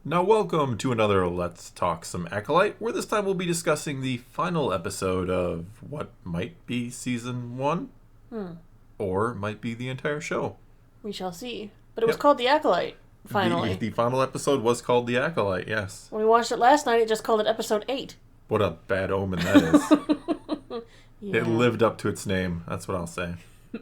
Now, welcome to another Let's Talk Some Acolyte, where this time we'll be discussing the final episode of what might be Season 1, or might be the entire show. We shall see. But it was called The Acolyte, finally. The final episode was called The Acolyte, yes. When we watched it last night, it just called it Episode 8. What a bad omen that is. Yeah. It lived up to its name, that's what I'll say.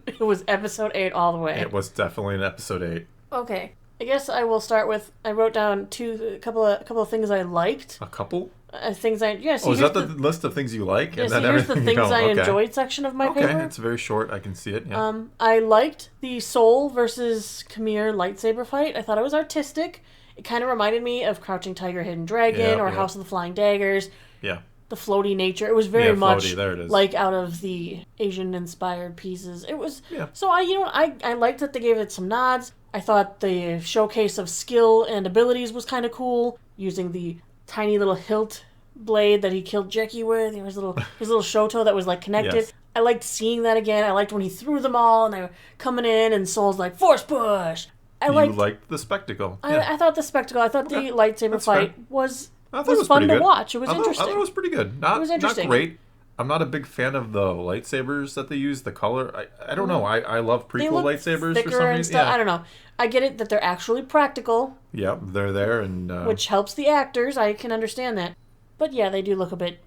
It was Episode 8 all the way. It was definitely an Episode 8. Okay. I guess I will start with, I wrote down a couple of things I liked. A couple? Things I, yeah. So is that the list of things you like? Yeah, and so then here's the everything things I okay. enjoyed section of my Okay, paper. it's very short, I can see it, yeah. I liked the Soul versus Khmer lightsaber fight. I thought it was artistic. It kind of reminded me of Crouching Tiger, Hidden Dragon, or House of the Flying Daggers. Yeah. The floaty nature. It was very much there it is. like out of the Asian-inspired pieces. It was... Yeah. So I liked that they gave it some nods. I thought the showcase of skill and abilities was kind of cool, using the tiny little hilt blade that he killed Jackie with. His little shoto that was like connected. Yes. I liked seeing that again. I liked when he threw them all and they were coming in and Soul's like, force push! You liked the spectacle. I thought the spectacle, I thought the lightsaber fight was fun to watch. It was interesting. I thought it was pretty good. It was interesting. Not great. I'm not a big fan of the lightsabers that they use. The color, I don't know. I love prequel lightsabers for some reason. Yeah. I don't know. I get it that they're actually practical. Yep, they're there and which helps the actors. I can understand that. But yeah, they do look a bit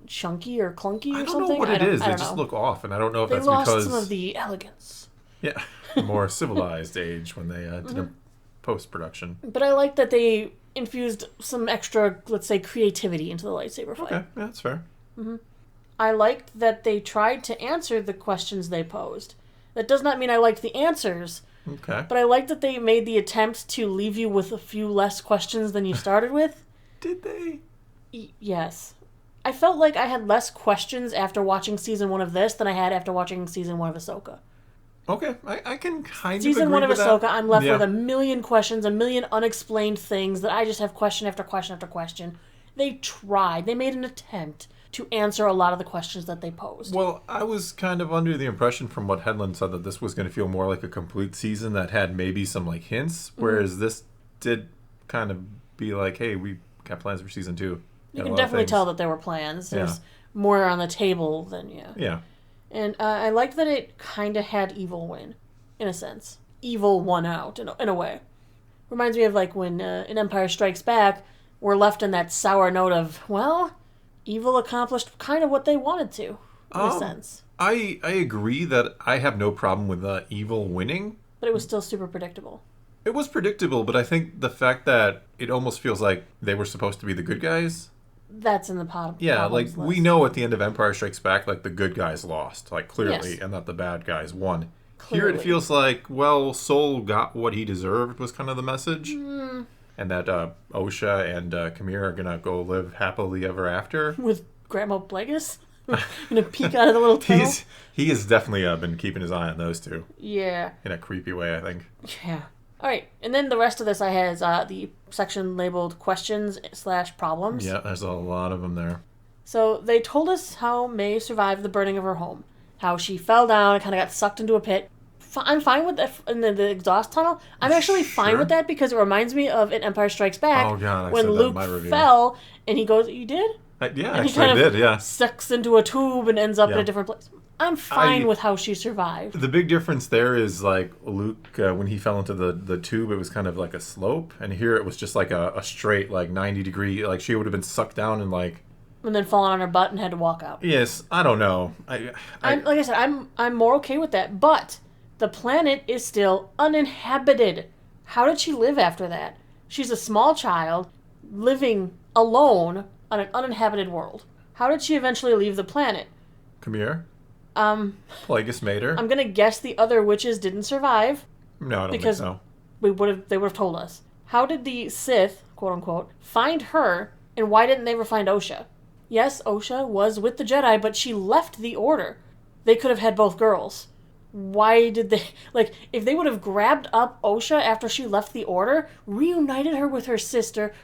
chunky or clunky or something. I don't know what it is. They just look off, and I don't know if that's because... They lost some of the elegance. Yeah, more civilized age when they did a post-production. But I like that they infused some extra, let's say, creativity into the lightsaber fight. Okay, yeah, that's fair. Mm-hmm. I liked that they tried to answer the questions they posed. That does not mean I liked the answers. Okay. But I liked that they made the attempt to leave you with a few less questions than you started with. Did they? Yes. I felt like I had less questions after watching Season 1 of this than I had after watching Season 1 of Ahsoka. Okay, I can kind of Season 1 of Ahsoka, that. I'm left with a million questions, a million unexplained things that I just have question after question after question. They tried. They made an attempt to answer a lot of the questions that they posed. Well, I was kind of under the impression from what Headland said that this was going to feel more like a complete season that had maybe some like hints, whereas this did kind of be like, hey, we got plans for Season 2. You can definitely tell that there were plans. There's more on the table than, Yeah. And I liked that it kind of had evil win, in a sense. Evil won out, in a way. Reminds me of like when in Empire Strikes Back, we're left in that sour note of, well, evil accomplished kind of what they wanted to, in a sense. I agree that I have no problem with evil winning. But it was still super predictable. It was predictable, but I think the fact that it almost feels like they were supposed to be the good guys. That's in the pot. Yeah, like list. we know at the end of Empire Strikes Back, like the good guys lost, like clearly, Yes. and that the bad guys won. Clearly. Here it feels like, well, Soul got what he deserved was kind of the message. And that Osha and Khmer are going to go live happily ever after. With Grandma Blegus? Gonna peek out of the little tunnel? He has definitely been keeping his eye on those two. Yeah. In a creepy way, I think. Yeah. Alright, and then the rest of this I had is the section labeled questions/problems. Yeah, there's a lot of them there. So they told us how May survived the burning of her home. How she fell down and kind of got sucked into a pit. I'm fine with that in the exhaust tunnel. I'm actually fine with that because it reminds me of in Empire Strikes Back when Luke fell and he goes, "You did?" Yeah, and actually I did, yeah. Sucks into a tube and ends up in a different place. I'm fine with how she survived. The big difference there is like Luke, when he fell into the tube, it was kind of like a slope. And here it was just like a straight, like 90 degree, like she would have been sucked down and like... And then fallen on her butt and had to walk out. Yes, I don't know. Like I said, I'm more okay with that. But the planet is still uninhabited. How did she live after that? She's a small child living alone on an uninhabited world. How did she eventually leave the planet? Khmer? Plagueis made her. I'm gonna guess the other witches didn't survive. No, I don't think so. They would have told us. How did the Sith, quote unquote, find her, and why didn't they ever find Osha? Yes, Osha was with the Jedi, but she left the Order. They could have had both girls. Why did they... Like, if they would have grabbed up Osha after she left the Order, reunited her with her sister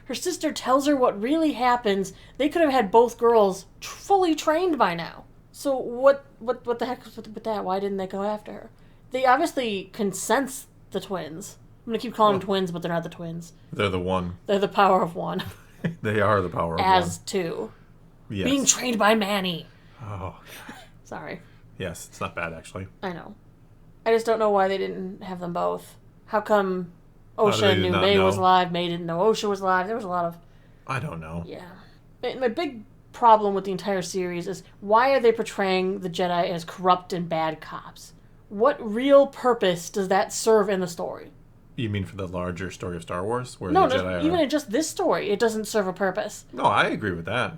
tells her what really happens, they could have had both girls fully trained by now. So what the heck was with that? Why didn't they go after her? They obviously can sense the twins. I'm going to keep calling them twins, but they're not the twins. They're the one. They're the power of one. They are the power of one. As two. Yes. Being trained by Manny. Oh. Sorry. Yes, it's not bad, actually. I know. I just don't know why they didn't have them both. How come Osha knew May was alive, May didn't know Osha was alive? There was a lot of... I don't know. Yeah. My big problem with the entire series is why are they portraying the Jedi as corrupt and bad cops? What real purpose does that serve in the story? You mean for the larger story of Star Wars? Where No, the Jedi even in just this story, it doesn't serve a purpose. No, I agree with that.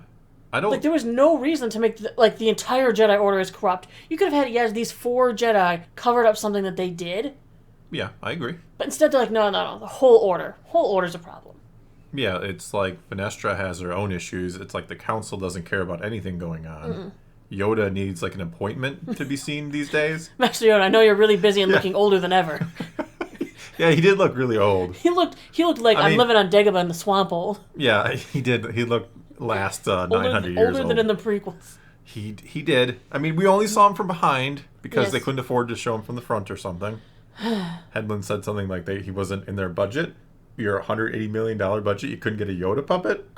I don't... Like, there was no reason to make, the entire Jedi Order is corrupt. You could have had, these 4 Jedi covered up something that they did. Yeah, I agree. But instead they're like, no, the whole order. Whole order's a problem. Yeah, it's like Fenestra has her own issues. It's like the Council doesn't care about anything going on. Mm-mm. Yoda needs, like, an appointment to be seen these days. Master Yoda, I know you're really busy and looking older than ever. Yeah, he did look really old. He looked like I'm living on Dagobah in the swamp old. Yeah, he did. He looked 900 years old. Older than in the prequels. He did. I mean, we only saw him from behind because they couldn't afford to show him from the front or something. Headland said something like he wasn't in their budget. Your $180 million budget, you couldn't get a Yoda puppet?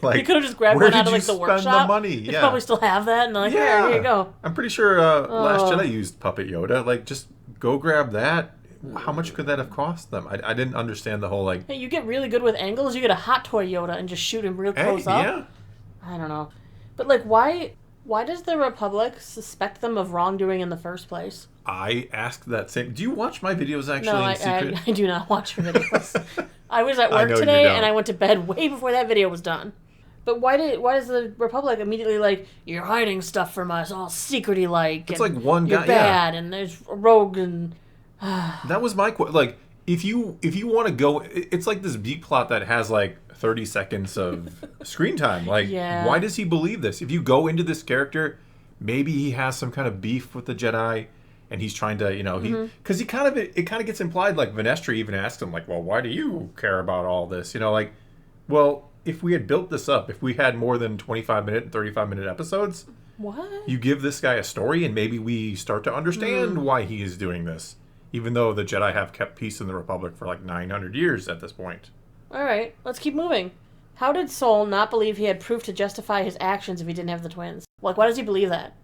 Like, you could have just grabbed one out of the workshop. Where did you spend the money? You probably still have that, and here you go. I'm pretty sure Last Jedi used Puppet Yoda. Like, just go grab that. How much could that have cost them? I didn't understand the whole, like... Hey, you get really good with angles, you get a hot toy Yoda and just shoot him real close up. Yeah. I don't know. But, like, why does the Republic suspect them of wrongdoing in the first place? I asked that same... Do you watch my videos actually in secret? I do not watch your videos. I was at work today, and I went to bed way before that video was done. But why does the Republic immediately, like, you're hiding stuff from us, all secrety like? It's like one guy, you're bad, and there's a rogue, and... That was my question. Like, if you want to go... It's like this B plot that has, like, 30 seconds of screen time. Like, why does he believe this? If you go into this character, maybe he has some kind of beef with the Jedi, and he's trying to, because it kind of gets implied, like, Venestra even asked him, like, well, why do you care about all this? Like, well, if we had built this up, if we had more than 25-minute and 35-minute episodes, you give this guy a story, and maybe we start to understand why he is doing this. Even though the Jedi have kept peace in the Republic for like 900 years at this point. All right, let's keep moving. How did Sol not believe he had proof to justify his actions if he didn't have the twins? Like, why does he believe that?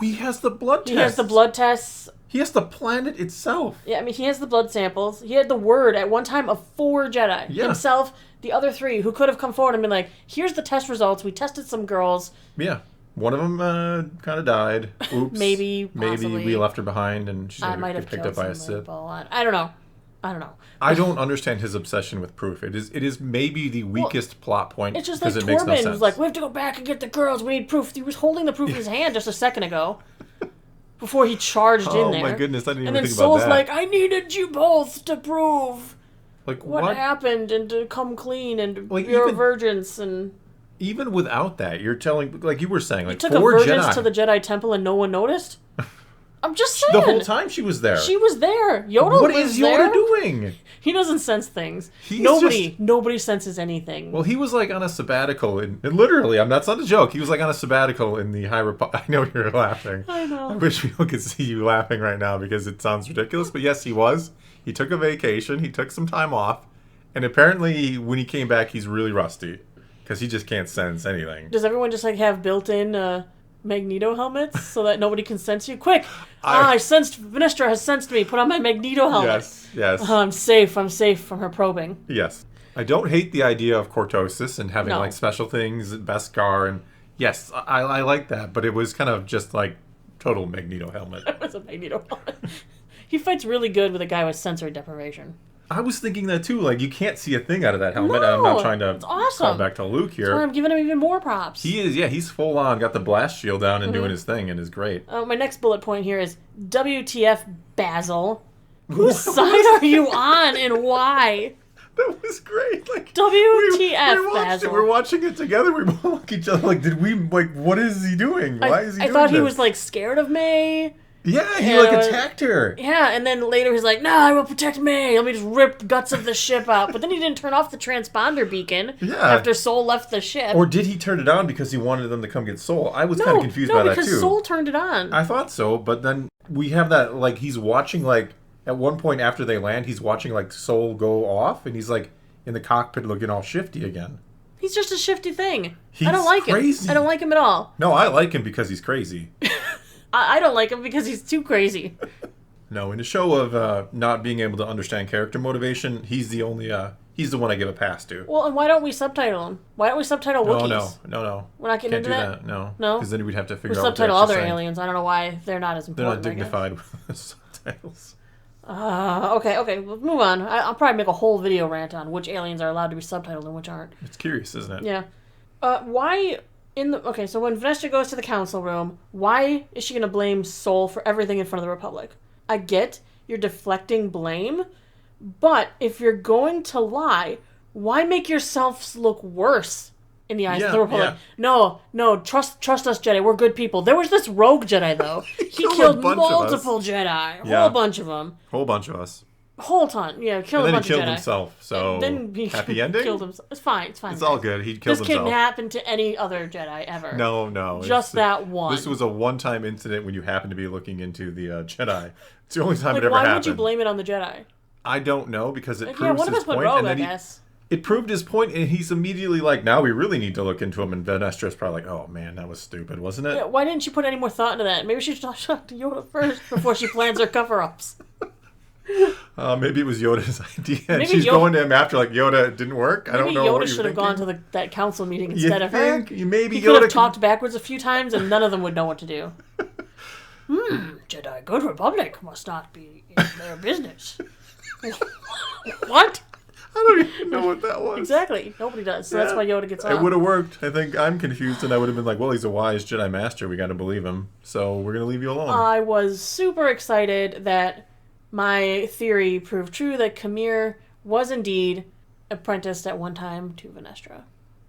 He has the blood tests. He has the blood tests. He has the planet itself. Yeah, I mean, he has the blood samples. He had the word at one time of 4 Jedi. Yeah. Himself, the other 3, who could have come forward and been like, here's the test results. We tested some girls. Yeah. One of them kind of died. Oops. Maybe we left her behind and she might have picked up by a Sith. I don't know. I don't understand his obsession with proof. It is maybe the weakest plot point. It's just like Tormund was like, we have to go back and get the girls. We need proof. He was holding the proof in his hand just a second ago. Before he charged in there. Oh my goodness, I didn't even think about that. And then Sol's like, I needed you both to prove like what happened and to come clean and like, your virgins and... Even without that, you're telling, like you were saying, like, you took 4 virgins to the Jedi Temple and no one noticed? I'm just saying. The whole time she was there. She was there. Yoda What is Yoda doing? He doesn't sense things. Nobody senses anything. Well, he was like on a sabbatical, and literally, that's not a joke. He was like on a sabbatical in the High Republic. I know you're laughing. I know. I wish people could see you laughing right now because it sounds ridiculous. But yes, he was. He took a vacation. He took some time off. And apparently, when he came back, he's really rusty. Because he just can't sense anything. Does everyone just like have built-in Magneto helmets so that nobody can sense you? Quick! I sensed... Venestra has sensed me. Put on my Magneto helmet. Yes. I'm safe from her probing. Yes. I don't hate the idea of cortosis and having like special things, Beskar, and yes, I like that. But it was kind of just like total Magneto helmet. It was a Magneto helmet. He fights really good with a guy with sensory deprivation. I was thinking that too. Like, you can't see a thing out of that helmet. No, I'm not trying to call back to Luke here. That's why I'm giving him even more props. He is, he's full on, got the blast shield down and doing his thing, and is great. My next bullet point here is WTF, Basil. Whose side are you on and why? That was great. Like, WTF, Basil. We're watching it together. We both look at each other like, what is he doing? Why is he doing this? I thought he was, like, scared of May. Yeah, he attacked her. Yeah, and then later he's like, "No, I will protect May. Let me just rip the guts of the ship out." But then he didn't turn off the transponder beacon after Sol left the ship. Or did he turn it on because he wanted them to come get Sol? I was kind of confused by that too. No, because Sol turned it on. I thought so, but then we have that, like, he's watching, like, at one point after they land, he's watching like Sol go off, and he's like in the cockpit looking all shifty again. He's just a shifty thing. He's I don't like crazy. him. I don't like him at all. No, I like him because he's crazy. I don't like him because he's too crazy. No, in a show of not being able to understand character motivation, he's the one I give a pass to. Well, and why don't we subtitle him? Why don't we subtitle Wookiees? No. We're not getting Can't into do that? No. No? Because then we'd have to figure We out what subtitle they're other saying. aliens. I don't know why they're not as important. They're not dignified with subtitles. Okay, let's move on. I'll probably make a whole video rant on which aliens are allowed to be subtitled and which aren't. It's curious, isn't it? Yeah. So when Vanessa goes to the council room, why is she going to blame Sol for everything in front of the Republic? I get you're deflecting blame, but if you're going to lie, why make yourselves look worse in the eyes of the Republic? Yeah. No, trust us, Jedi. We're good people. There was this rogue Jedi, though. He killed multiple Jedi. A whole bunch of them. Whole bunch of us. Whole ton. Yeah, killed a bunch of Jedi. And then he killed himself, so then he happy ending? Killed himself. It's fine. It's all good. He killed himself. This couldn't happen to any other Jedi ever. No. Just that one. This was a one-time incident when you happened to be looking into the Jedi. It's the only time it ever happened. Why would you blame it on the Jedi? I don't know, because it proves his point. Yeah, one of us went rogue, I guess. It proved his point, and he's immediately like, now we really need to look into him. And Venestra's probably like, oh man, that was stupid, wasn't it? Yeah, why didn't she put any more thought into that? Maybe she should talk to Yoda first before she plans her cover-ups. Maybe it was Yoda's idea, and she's going to him after, like, Yoda, it didn't work. I don't know. Maybe Yoda should have gone to that council meeting instead of her. Maybe he could have talked backwards a few times, and none of them would know what to do. Jedi Good Republic must not be in their business. What? I don't even know what that was. Exactly. Nobody does. So that's why Yoda gets off. It would have worked. I think I'm confused, and I would have been like, well, he's a wise Jedi Master. We got to believe him. So we're going to leave you alone. I was super excited that my theory proved true, that Kamir was indeed apprenticed at one time to Venestra.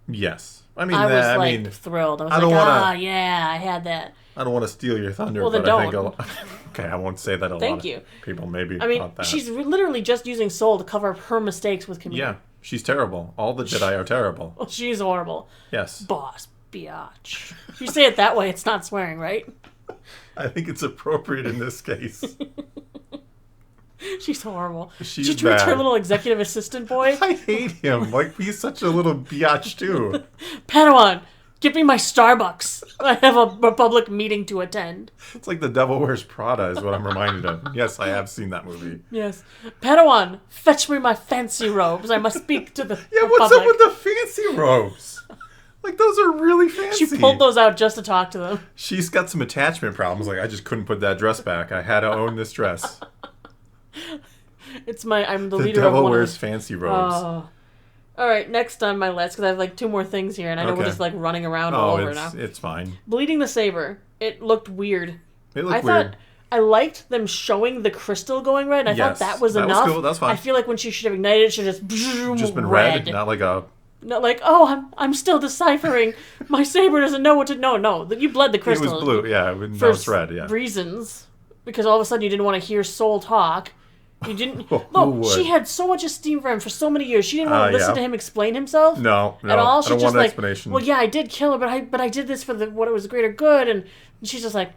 Yes. I was thrilled. I was I had that. I don't want to steal your thunder, well, but don't. I think okay, I won't say that a lot. Thank you. People maybe thought that. She's literally just using Sol to cover up her mistakes with Kamir. Yeah, she's terrible. All the Jedi are terrible. Well, she's horrible. Yes. Boss biatch. If you say it that way, it's not swearing, right? I think it's appropriate in this case. She's horrible. She treats her little executive assistant boy. I hate him. Like, he's such a little biatch, too. Padawan, give me my Starbucks. I have a public meeting to attend. It's like The Devil Wears Prada is what I'm reminded of. Yes, I have seen that movie. Yes. Padawan, fetch me my fancy robes. I must speak to the what's up with the fancy robes? Like, those are really fancy. She pulled those out just to talk to them. She's got some attachment problems. Like, I just couldn't put that dress back. I had to own this dress. I'm the leader of one. The devil wears fancy robes. Oh. All right, next on my list, because I have like 2 more things here, and I know we're just like running around all over now. It's fine. Bleeding the saber. It looked weird. I thought I liked them showing the crystal going red, and I thought that was enough. That was cool. That's fine. I feel like when she should have ignited, it should have just been red, not like a... Not like, oh, I'm still deciphering. My saber doesn't know what to... No, you bled the crystal. It was blue, yeah. Now it's red, yeah. Reasons. Because all of a sudden you didn't want to hear Sol talk. You didn't... she had so much esteem for him for so many years. She didn't want to listen to him explain himself. No. At all. I don't want an explanation. Well, yeah, I did kill her, but I did this for what it was greater good. And she's just like,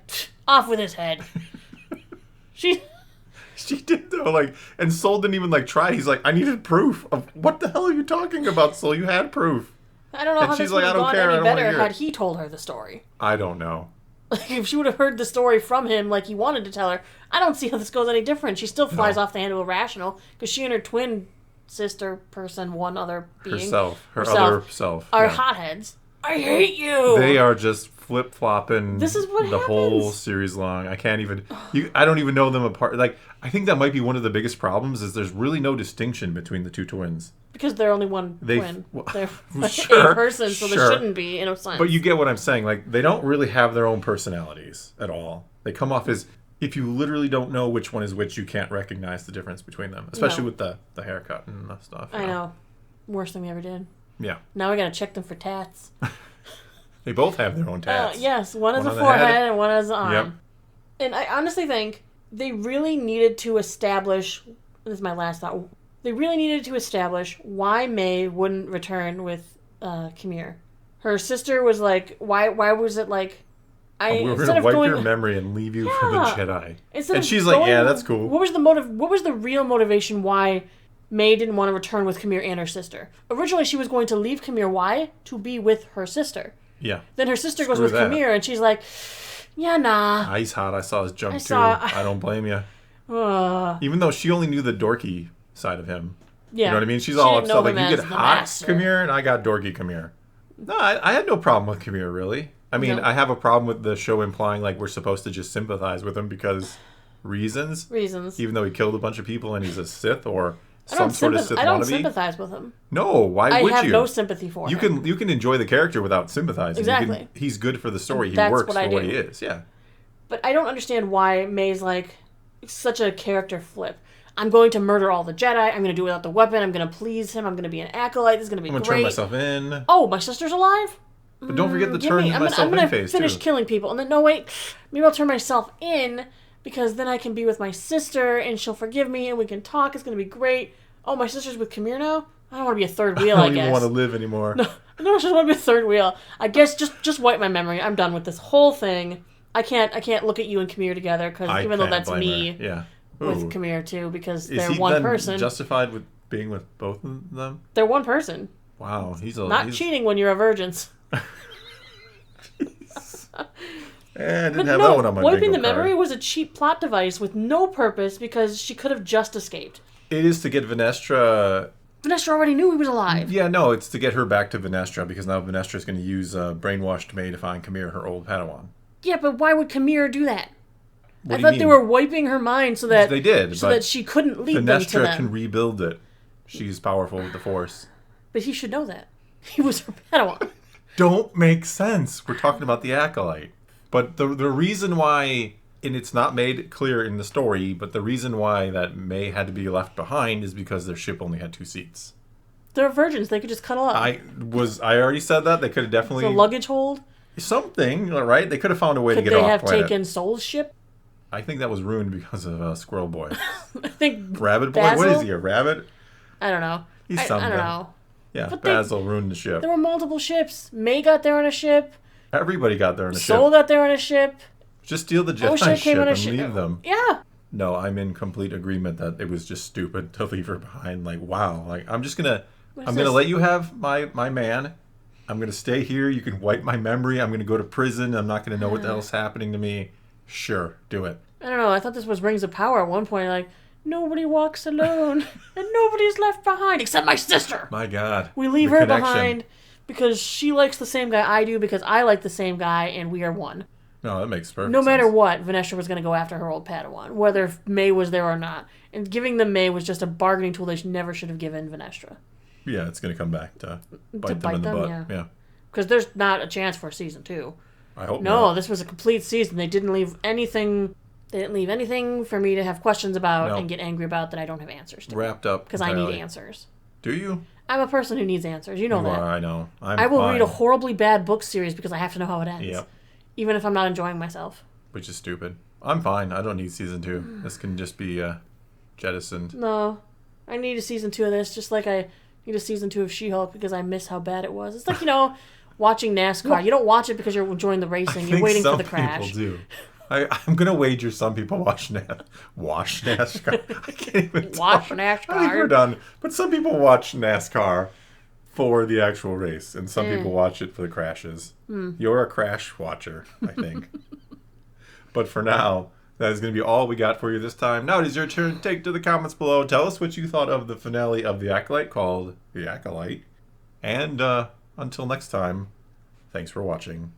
off with his head. She did, though. Like, and Sol didn't even, like, try. He's like, I needed proof of... What the hell are you talking about, Sol? You had proof. I don't know how this would have gone any better had he told her the story. I don't know. Like, if she would have heard the story from him like he wanted to tell her, I don't see how this goes any different. She still flies off the handle of rational because she and her twin sister person, one other being, her other self, are hotheads. I hate you. They are just flip-flopping this is what the happens. Whole series long. I can't even... I don't even know them apart. Like, I think that might be one of the biggest problems is there's really no distinction between the two twins. Because they're only one twin. They're a person, so there shouldn't be, in a sense. But you get what I'm saying. Like, they don't really have their own personalities at all. They come off as... If you literally don't know which one is which, you can't recognize the difference between them. Especially with the haircut and stuff. I know. Worst thing they ever did. Yeah. Now we gotta check them for tats. They both have their own tats. Yes, one is a forehead and one is an arm. Yep. And I honestly think they really needed to establish... This is my last thought. They really needed to establish why May wouldn't return with Kamir. Her sister was like, why was it like... We're going to wipe your memory and leave you for the Jedi. And she's like, yeah, that's cool. What was the real motivation why May didn't want to return with Kamir and her sister? Originally, she was going to leave Kamir. Why? To be with her sister. Yeah. Then her sister goes with Kamir, and she's like, yeah, nah. He's hot. I saw his junk, too. I don't blame you. Even though she only knew the dorky side of him. Yeah. You know what I mean? She's all upset. Like, you get hot Kamir, and I got dorky Kamir. No, I had no problem with Kamir, really. I mean, I have a problem with the show implying, like, we're supposed to just sympathize with him because reasons. Even though he killed a bunch of people and he's a Sith or some sort of Sith wannabe. I don't sympathize with him. No, why would you? I have no sympathy for him. You can enjoy the character without sympathizing. Exactly. He's good for the story. He works for what he is. Yeah. But I don't understand why May's, like, such a character flip. I'm going to murder all the Jedi. I'm going to do it without the weapon. I'm going to please him. I'm going to be an acolyte. This is going to be great. I'm going to turn myself in. Oh, my sister's alive? But don't forget the turn myself in phase, too. I'm going to finish killing people. And then, no, wait. Maybe I'll turn myself in because then I can be with my sister and she'll forgive me and we can talk. It's going to be great. Oh, my sister's with Kamir now? I don't want to be a third wheel, I guess. I don't even want to live anymore. No, I just want to be a third wheel. I guess just wipe my memory. I'm done with this whole thing. I can't look at you and Kamir together because even though that's me. Yeah. With Kamir too, because they're one person. Justified with being with both of them? They're one person. Wow, he's cheating when you're a virgin. I didn't have that one on my wiping the card. memory was a cheap plot device with no purpose because she could have just escaped. It is to get Venestra. Venestra already knew he was alive. Yeah, no, it's to get her back to Venestra because now Venestra is going to use brainwashed May to find Kamir, her old Padawan. Yeah, but why would Kamir do that? I thought they were wiping her mind so that they did, so that she couldn't lead them to them. Venestra can rebuild it. She's powerful with the Force. But he should know that. He was her Padawan. Don't make sense. We're talking about the Acolyte. But the reason why, and it's not made clear in the story, but the reason why that May had to be left behind is because their ship only had 2 seats. They're virgins. They could just cuddle up. I already said that. They could have definitely... The luggage hold? Something, right? They could have found a way to get off planet. Could they have taken Soul's ship? I think that was ruined because of Squirrel Boy. I think Rabbit Boy? What is he, a rabbit? I don't know. He's something. I don't know. Yeah, but Basil ruined the ship. There were multiple ships. May got there on a ship. Everybody got there on a ship. Soul got there on a ship. Just steal the Jedi ship and leave them. Yeah. No, I'm in complete agreement that it was just stupid to leave her behind. Like, wow. Like, I'm gonna let you have my man. I'm gonna stay here. You can wipe my memory. I'm gonna go to prison. I'm not gonna know what the hell's happening to me. Sure, do it. I don't know. I thought this was Rings of Power at one point. Like, nobody walks alone, and nobody's left behind except my sister. My God. We leave her behind because she likes the same guy I do, because I like the same guy, and we are one. No, that makes perfect sense. No matter what, Venestra was going to go after her old Padawan, whether May was there or not. And giving them May was just a bargaining tool they never should have given Venestra. Yeah, it's going to come back to bite them in the butt. Yeah. Because there's not a chance for season 2. I hope not. No, this was a complete season. They didn't leave anything. They didn't leave anything for me to have questions about and get angry about that I don't have answers to. Wrapped up. Because I need answers. Do you? I'm a person who needs answers. You know that. I know. I will read a horribly bad book series because I have to know how it ends. Yep. Even if I'm not enjoying myself. Which is stupid. I'm fine. I don't need season 2. This can just be jettisoned. No. I need a season 2 of this, just like I need a season 2 of She-Hulk because I miss how bad it was. It's like, watching NASCAR. You don't watch it because you're enjoying the racing. You're waiting for the crash. People do. I'm going to wager some people watch NASCAR. I can't even watch NASCAR. I think we're done. But some people watch NASCAR for the actual race, and some people watch it for the crashes. You're a crash watcher, I think. But for now, that is going to be all we got for you this time. Now it is your turn to take to the comments below. Tell us what you thought of the finale of The Acolyte, called The Acolyte. And until next time, thanks for watching.